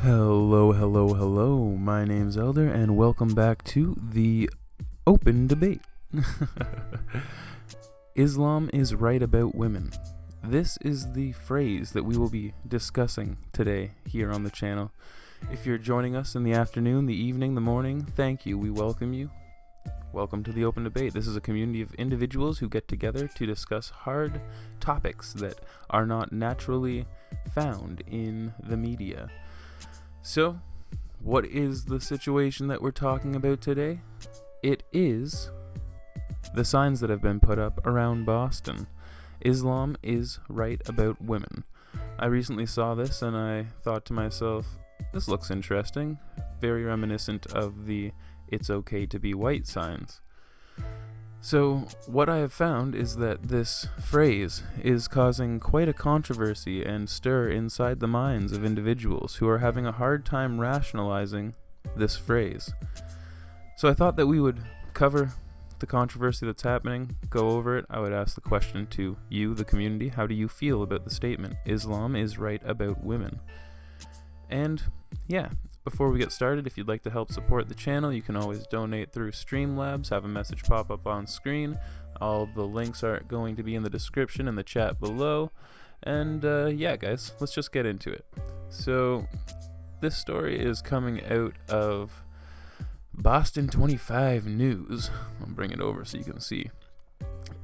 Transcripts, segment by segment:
Hello, hello, hello. My name's Elder, and welcome back to the Open Debate. Islam is right about women. This is the phrase that we will be discussing today here on the channel. If you're joining us in the afternoon, the evening, the morning, thank you. We welcome you. Welcome to the Open Debate. This is a community of individuals who get together to discuss hard topics that are not naturally found in the media. So, what is the situation that we're talking about today? It is the signs that have been put up around Boston. Islam is right about women. I recently saw this and I thought to myself, this looks interesting. Very reminiscent of the "it's okay to be white" signs. So, what I have found is that this phrase is causing quite a controversy and stir inside the minds of individuals who are having a hard time rationalizing this phrase. So I thought that we would cover the controversy that's happening, go over it. I would ask the question to you, the community: how do you feel about the statement, Islam is right about women? And yeah, before we get started, if you'd like to help support the channel, you can always donate through Streamlabs. Have a message pop up on screen. All the links are going to be in the description and the chat below. And yeah, guys, let's just get into it. So this story is coming out of Boston 25 News. I'll bring it over so you can see.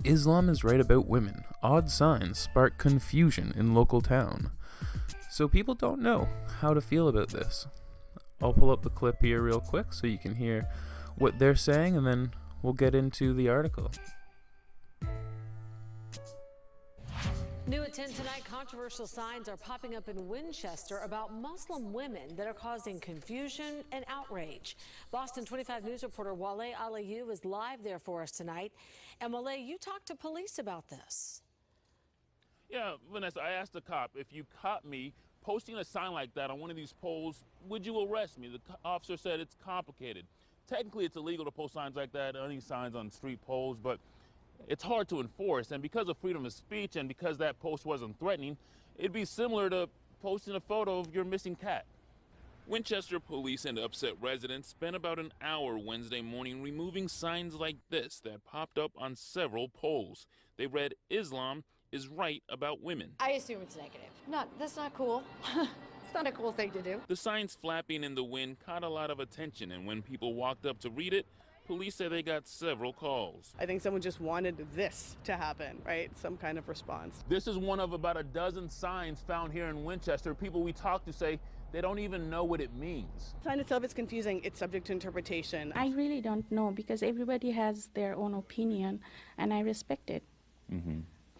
Islam is right about women. Odd signs spark confusion in local town. So people don't know how to feel about this. I'll pull up the clip here real quick so you can hear what they're saying, and then we'll get into the article. New at 10 tonight, controversial signs are popping up in Winchester about Muslim women that are causing confusion and outrage. Boston 25 News reporter Wale Aliyu is live there for us tonight. And Wale, you talked to police about this. Yeah, Vanessa, I asked the cop, if you caught me posting a sign like that on one of these poles, would you arrest me? The officer said it's complicated. Technically, it's illegal to post signs like that, any signs on street poles, but it's hard to enforce. And because of freedom of speech and because that post wasn't threatening, it'd be similar to posting a photo of your missing cat. Winchester police and upset residents spent about an hour Wednesday morning removing signs like this that popped up on several poles. They read, Islam is right about women. I assume it's negative. That's not cool. It's not a cool thing to do. The signs flapping in the wind caught a lot of attention, and when people walked up to read it, police said they got several calls. I think someone just wanted this to happen, right? Some kind of response. This is one of about a dozen signs found here in Winchester. People we talked to say they don't even know what it means. The sign itself is confusing. It's subject to interpretation. I really don't know, because everybody has their own opinion, and I respect it.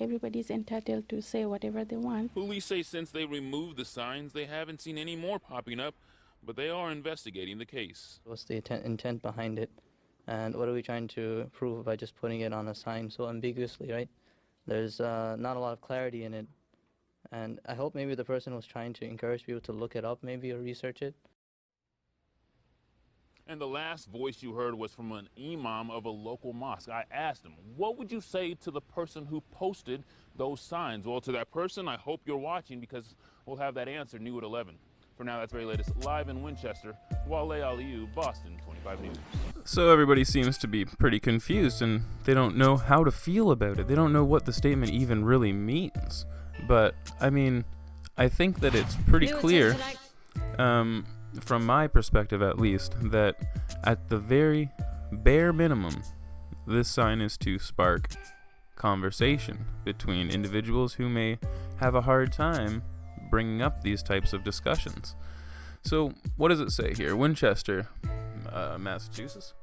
Everybody's entitled to say whatever they want. Police say since they removed the signs, they haven't seen any more popping up, but they are investigating the case. What's the intent behind it? And what are we trying to prove by just putting it on a sign so ambiguously, right? There's not a lot of clarity in it. And I hope maybe the person was trying to encourage people to look it up maybe or research it. And the last voice you heard was from an imam of a local mosque. I asked him, what would you say to the person who posted those signs? Well, to that person, I hope you're watching, because we'll have that answer new at 11. For now, that's very latest. Live in Winchester, Wale Aliyu, Boston 25 News. So everybody seems to be pretty confused, and they don't know how to feel about it. They don't know what the statement even really means. But, I mean, I think that it's pretty clear, from my perspective at least, that at the very bare minimum, this sign is to spark conversation between individuals who may have a hard time bringing up these types of discussions. So what does it say here? Winchester, Massachusetts.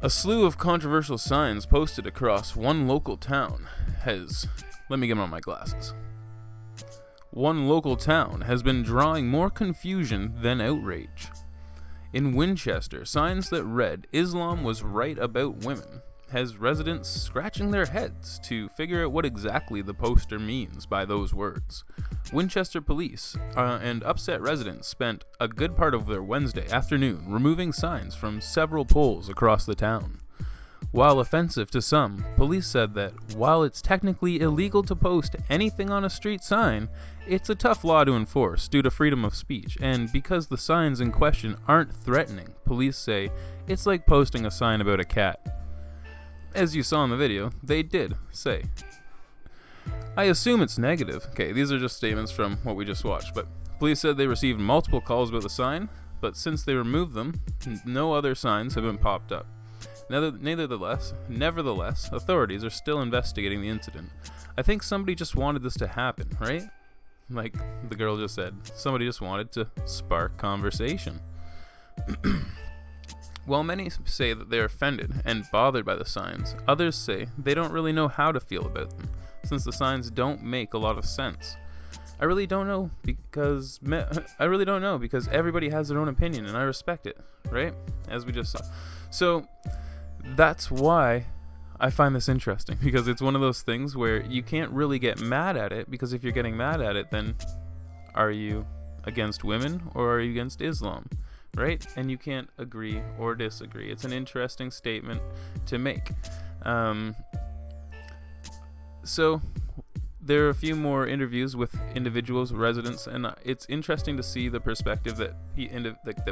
A slew of controversial signs posted across one local town has... Let me get on my glasses. One local town has been drawing more confusion than outrage. In Winchester, signs that read, Islam was right about women, has residents scratching their heads to figure out what exactly the poster means by those words. Winchester police and upset residents spent a good part of their Wednesday afternoon removing signs from several poles across the town. While offensive to some, police said that while it's technically illegal to post anything on a street sign, It's a tough law to enforce due to freedom of speech, and because the signs in question aren't threatening, police say it's like posting a sign about a cat. As you saw in the video, they did say. I assume it's negative. Okay, these are just statements from what we just watched, but police said they received multiple calls about the sign, but since they removed them, no other signs have been popped up. Nevertheless, authorities are still investigating the incident. I think somebody just wanted this to happen, right? Like the girl just said, somebody just wanted to spark conversation. While many say that they're offended and bothered by the signs, others say they don't really know how to feel about them, since the signs don't make a lot of sense. I really don't know because everybody has their own opinion, and I respect it, right? As we just saw. So that's why I find this interesting, because it's one of those things where you can't really get mad at it, because if you're getting mad at it, then are you against women or are you against Islam, right? And you can't agree or disagree. It's an interesting statement to make. So there are a few more interviews with individuals, residents, and it's interesting to see the perspective that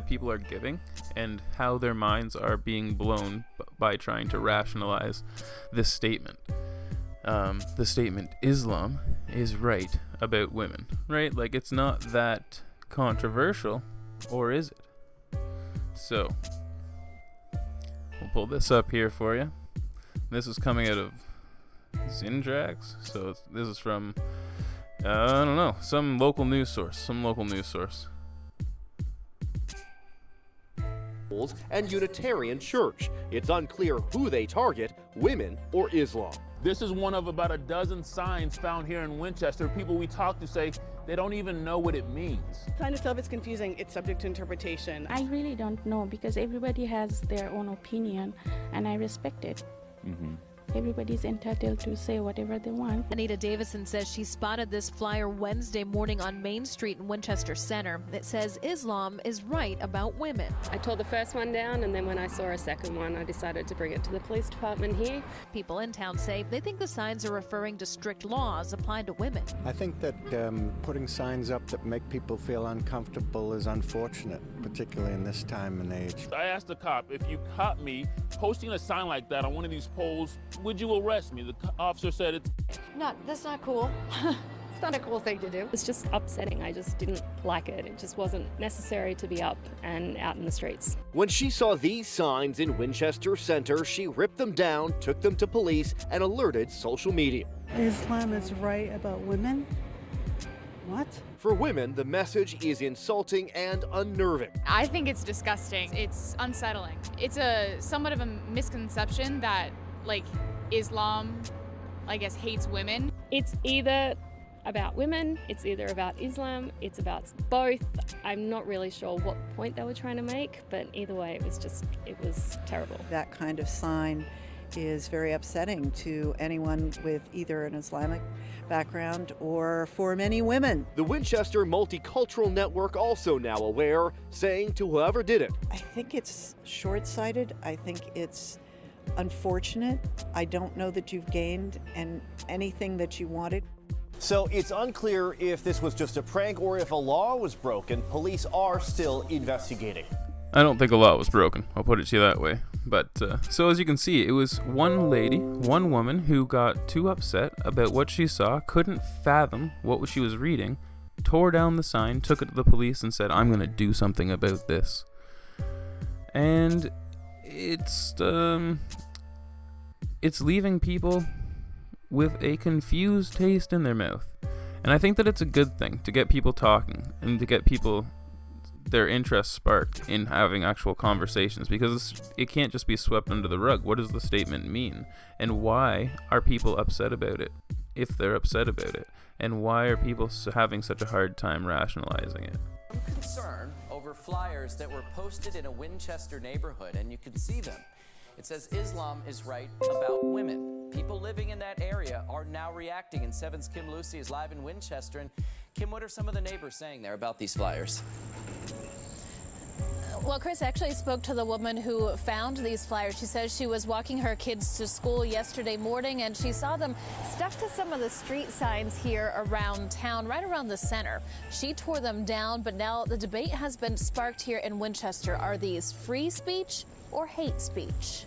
people are giving and how their minds are being blown by trying to rationalize this statement. The statement, Islam is right about women, right? Like, it's not that controversial, or is it? So, we'll pull this up here for you. This is coming out of Zindrax, so this is from I don't know, some local news source. And Unitarian Church. It's unclear who they target, women or Islam. This is one of about a dozen signs found here in Winchester. People we talk to say they don't even know what it means. Kind of stuff is confusing. It's subject to interpretation. I really don't know, because everybody has their own opinion, and I respect it. Everybody's entitled to say whatever they want. Anita Davison says she spotted this flyer Wednesday morning on Main Street in Winchester Center. It says Islam is right about women. I tore the first one down, and then when I saw a second one, I decided to bring it to the police department here. People in town say they think the signs are referring to strict laws applied to women. I think that putting signs up that make people feel uncomfortable is unfortunate, particularly in this time and age. I asked the cop, if you caught me posting a sign like that on one of these poles, would you arrest me? The officer said it's... No, that's not cool. It's not a cool thing to do. It's just upsetting. I just didn't like it. It just wasn't necessary to be up and out in the streets. When she saw these signs in Winchester Center, she ripped them down, took them to police, and alerted social media. Islam is right about women? What? For women, the message is insulting and unnerving. I think it's disgusting. It's unsettling. It's somewhat of a misconception that, like, Islam, I guess, hates women. It's either about women, it's either about Islam, it's about both. I'm not really sure what point they were trying to make, but either way, it was terrible. That kind of sign is very upsetting to anyone with either an Islamic background or for many women. The Winchester Multicultural Network also now aware, saying to whoever did it, I think it's short-sighted. I think it's unfortunate. I don't know that you've gained anything that you wanted. So it's unclear if this was just a prank or if a law was broken. Police are still investigating. I don't think a law was broken, I'll put it to you that way. But, so as you can see, it was one woman who got too upset about what she saw, couldn't fathom what she was reading, tore down the sign, took it to the police and said, I'm going to do something about this. And it's leaving people with a confused taste in their mouth. And I think that it's a good thing to get people talking and to get people their interest sparked in having actual conversations, because it can't just be swept under the rug. What does the statement mean? And why are people upset about it, if they're upset about it? And why are people having such a hard time rationalizing it? Concern over flyers that were posted in a Winchester neighborhood, and you can see them. It says Islam is right about women. People living in that area are now reacting, and 7's Kim Lucy is live in Winchester. And Kim, what are some of the neighbors saying there about these flyers? Well, Chris actually spoke to the woman who found these flyers. She says she was walking her kids to school yesterday morning and she saw them stuck to some of the street signs here around town, right around the center. She tore them down, but now the debate has been sparked here in Winchester. Are these free speech or hate speech?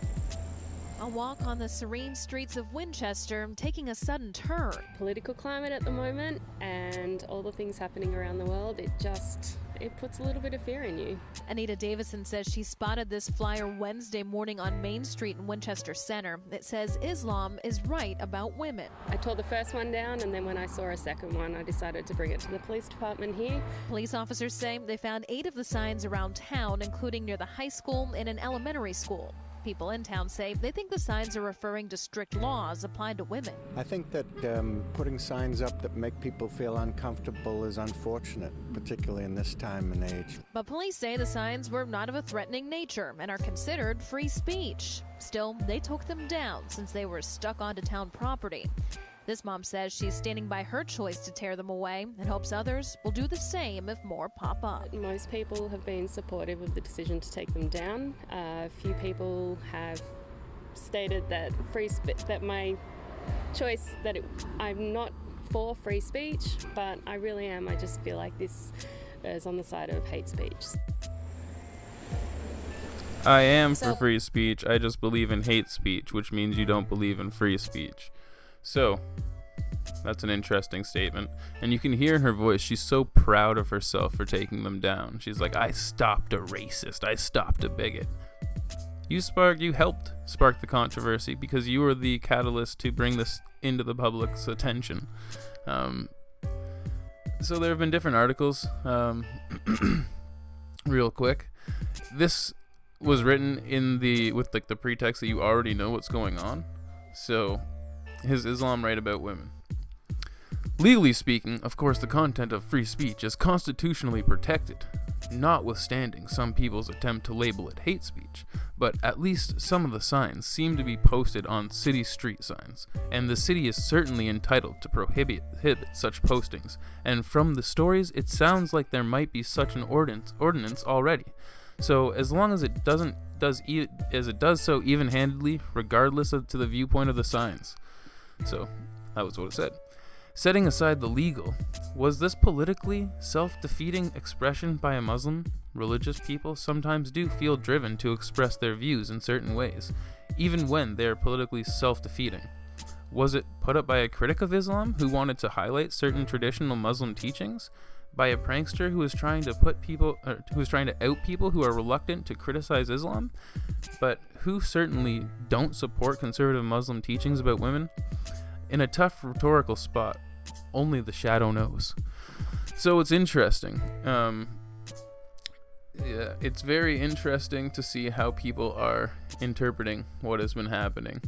A walk on the serene streets of Winchester taking a sudden turn. Political climate at the moment and all the things happening around the world, it puts a little bit of fear in you. Anita Davison says she spotted this flyer Wednesday morning on Main Street in Winchester Center. It says Islam is right about women. I tore the first one down, and then when I saw a second one, I decided to bring it to the police department here. Police officers say they found 8 of the signs around town, including near the high school and an elementary school. People in town say they think the signs are referring to strict laws applied to women. I think that putting signs up that make people feel uncomfortable is unfortunate, particularly in this time and age. But police say the signs were not of a threatening nature and are considered free speech. Still, they took them down since they were stuck onto town property. This mom says she's standing by her choice to tear them away and hopes others will do the same if more pop up. Most people have been supportive of the decision to take them down. A few people have stated that my choice, I'm not for free speech, but I really am. I just feel like this is on the side of hate speech. I am for free speech. I just believe in hate speech, which means you don't believe in free speech. So, that's an interesting statement. And you can hear in her voice, she's so proud of herself for taking them down. She's like, I stopped a racist. I stopped a bigot. You helped spark the controversy because you were the catalyst to bring this into the public's attention. So there have been different articles. Real quick. This was written with the pretext that you already know what's going on. So, is Islam right about women? Legally speaking, of course, the content of free speech is constitutionally protected, notwithstanding some people's attempt to label it hate speech. But at least some of the signs seem to be posted on city street signs, and the city is certainly entitled to prohibit such postings. And from the stories, it sounds like there might be such an ordinance already. So as long as it does so even-handedly, regardless to the viewpoint of the signs. So, that was what it said. Setting aside the legal, was this politically self-defeating expression by a Muslim? Religious people sometimes do feel driven to express their views in certain ways, even when they are politically self-defeating. Was it put up by a critic of Islam who wanted to highlight certain traditional Muslim teachings? By a prankster who is trying to out people who are reluctant to criticize Islam, but who certainly don't support conservative Muslim teachings about women? In a tough rhetorical spot, only the shadow knows. So it's interesting. It's very interesting to see how people are interpreting what has been happening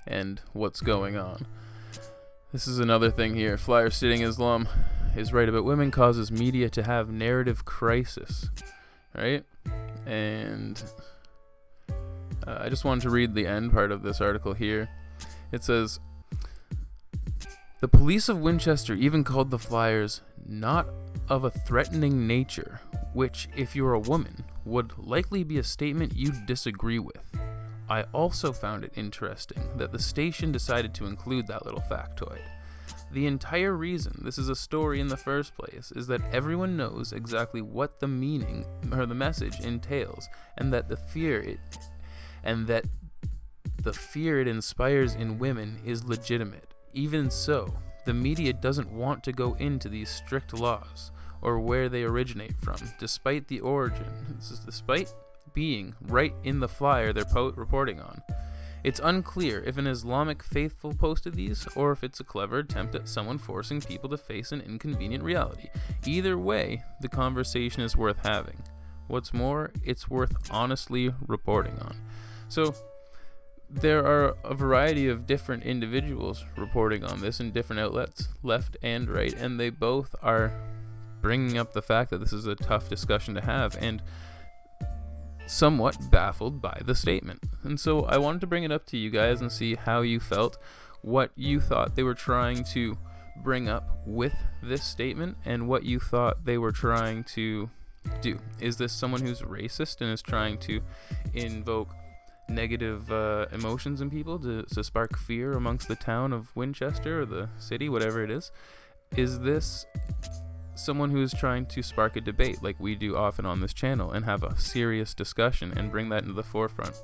and what's going on. This is another thing here. Flyer stating Islam is right about women causes media to have narrative crisis. Right? And I just wanted to read the end part of this article here. It says, the police of Winchester even called the flyers not of a threatening nature, which, if you're a woman, would likely be a statement you'd disagree with. I also found it interesting that the station decided to include that little factoid. The entire reason this is a story in the first place is that everyone knows exactly what the meaning or the message entails, and that the fear it inspires in women is legitimate. Even so, the media doesn't want to go into these strict laws or where they originate from, despite the origin, despite being right in the flyer they're reporting on. It's unclear if an Islamic faithful posted these or if it's a clever attempt at someone forcing people to face an inconvenient reality. Either way, the conversation is worth having. What's more, it's worth honestly reporting on. So, there are a variety of different individuals reporting on this in different outlets, left and right, and they both are bringing up the fact that this is a tough discussion to have and somewhat baffled by the statement. And so I wanted to bring it up to you guys and see how you felt, what you thought they were trying to bring up with this statement, and what you thought they were trying to do? Is this someone who's racist and is trying to invoke negative emotions in people to spark fear amongst the town of Winchester or the city, whatever it is? Is this someone who is trying to spark a debate like we do often on this channel and have a serious discussion and bring that into the forefront?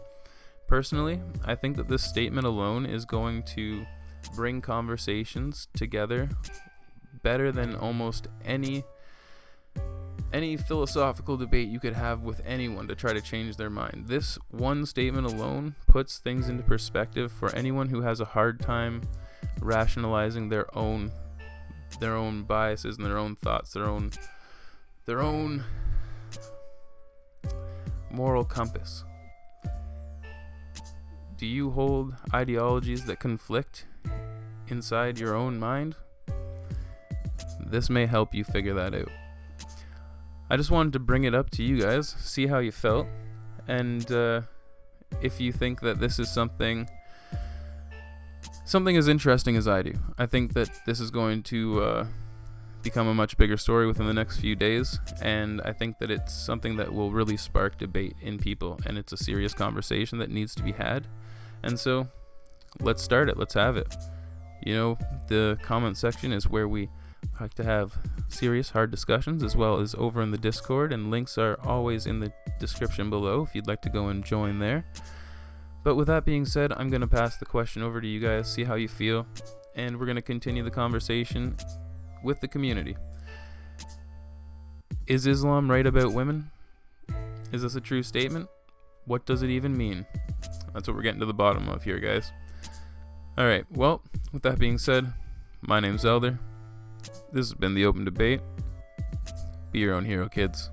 Personally, I think that this statement alone is going to bring conversations together better than almost any philosophical debate you could have with anyone to try to change their mind. This one statement alone puts things into perspective for anyone who has a hard time rationalizing their own biases and their own thoughts, their own moral compass. Do you hold ideologies that conflict inside your own mind? This may help you figure that out. I just wanted to bring it up to you guys, see how you felt, and if you think that this is something as interesting as I do. I think that this is going to become a much bigger story within the next few days, and I think that it's something that will really spark debate in people, and it's a serious conversation that needs to be had. And so, let's start it. Let's have it. You know, the comment section is where we like to have serious, hard discussions, as well as over in the Discord, and links are always in the description below if you'd like to go and join there. But with that being said, I'm going to pass the question over to you guys, see how you feel, and we're going to continue the conversation with the community. Is Islam right about women? Is this a true statement? What does it even mean? That's what we're getting to the bottom of here, guys. Alright, well, with that being said, my name's Elder. This has been the Open Debate. Be your own hero, kids.